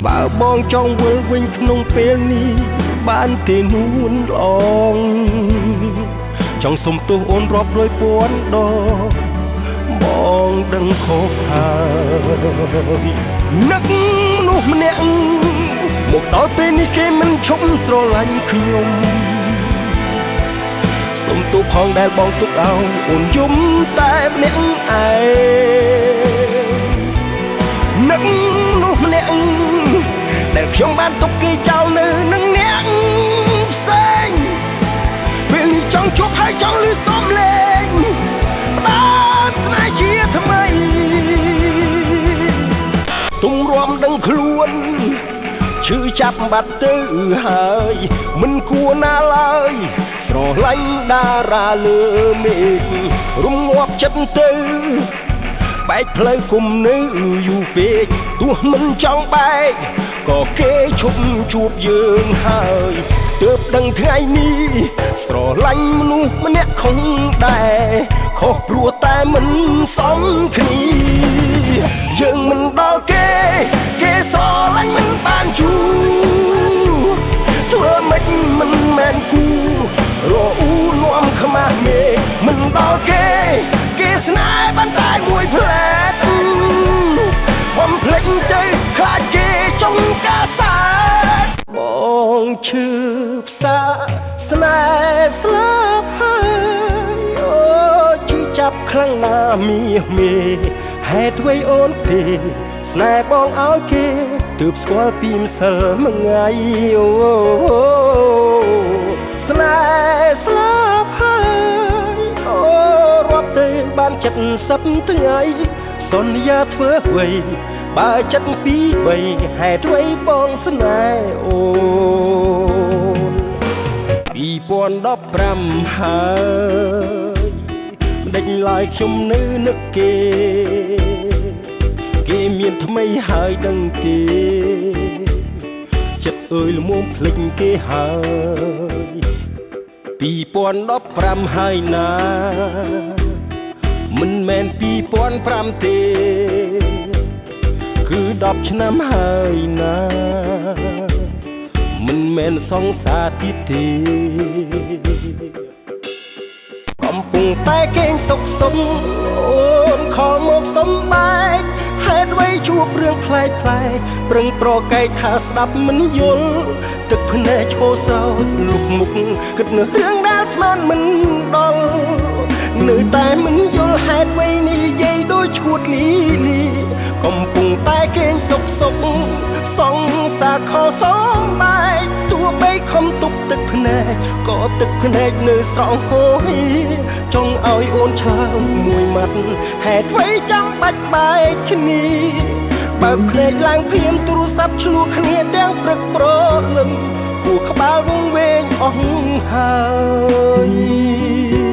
បើបងចង់វិលវិញក្នុងពេលនេះបានទេនួនល្អងចង់សុំទោសអូនរាប់រយពាន់ដងបងដឹងខុសហើយនឹកនោះម្នាក់មកដល់ពេលនេះគេមិនឈប់ស្រឡាញ់ខ្ញុំសុំទោសផងដែលបងទុកឲ្យអូនយំតែម្នាក់ឯងនឹកនោះម្នាក់ដែលខ្ញុំបានទុកគេចោលនៅនឹងអ្នកផ្សេងពេលនេះចង់ជួបហើយចង់លឺសំឡេងបានស្នេហ៍ជាថ្មីទុំរំដឹងខ្លួនឈឺចាប់បាត់ទៅហើយមិនគួរណាឡើយស្រឡាញ់តារាលើមេឃរំងាប់ចិត្តទៅបែកផ្លូវគុំនៅយូរពេកទោះមិនចង់បែកក៏គេឈប់ជួបយើងហើយទើបដឹងថ្ងៃនេះស្រឡាញ់មនុស្សម្នាក់ខុសដែរខុសព្រោះតែមិនសមគ្នាយើងមិនដល់គេស្រឡាញ់មិនបានជួធ្វើមិនមែនគូរអ៊ូនាំខ្មាស់មេមិនដល់គេស្នេហ៍បានតែមួយផ្លែតខ្ញុំភ្លេចទៅខ្លាចគេចង់កាសាបងឈឺផ្សាស្នេហ៍ស្លាប់ហើយអូជឿចាប់ខ្លាំងណាស់មេហេតុអ្វីអូនទេស្នេហ៍បងឲ្យគេទើបស្គាល់ពីម្សិលមួយថ្ងៃអូស្នេហ៍ស្លាប់ហើយអូរាប់ទៅបាន70ថ្ងៃសន្យាធ្វើអ្វីបើចិត្តពី3ហេតុអ្វីបងស្នេហ៍អូន2015ហើយមិនដេញឡើយខ្ញុំនៅនឹកគេមានថ្មីហើយដឹងទេចិត្តអើយល្មមភ្លេចគេហើយ2015ហើយណាមិនមែន2005ទេគឺ10ឆ្នាំហើយណាមិនមែនសង្សារទៀតទេកំពុងតែគេងទុកសុំអូនខលមកសុំបែកហេតុអ្វីជួបរឿងផ្លែកប្រឹងប្រកែកថាស្ដាប់មិនយល់ទឹកភ្នែកឈោសោតលុបមុខគិតនៅរឿងដែលស្មានមិនដល់នៅតែមិនយល់ហេតុអ្វីនេះយាយដូចឈួតលីកំពុងតែគេងទុកសុខសងតាខោសំបែកទោះបីខំទប់ទឹកភ្នែកក៏ទឹកភ្នែកនៅស្រង់ហូរចង់ឲ្យអូនឆ្លើយមួយម៉ាត់ហេតុអ្វីចាំបាច់បែកគ្នាបើភ្នែកឡើងព្រាមទូរស័ព្ទឆ្លោះគ្នាទាំងព្រឹកព្រលឹមគួរក្បាលវងវែងអស់ហើយ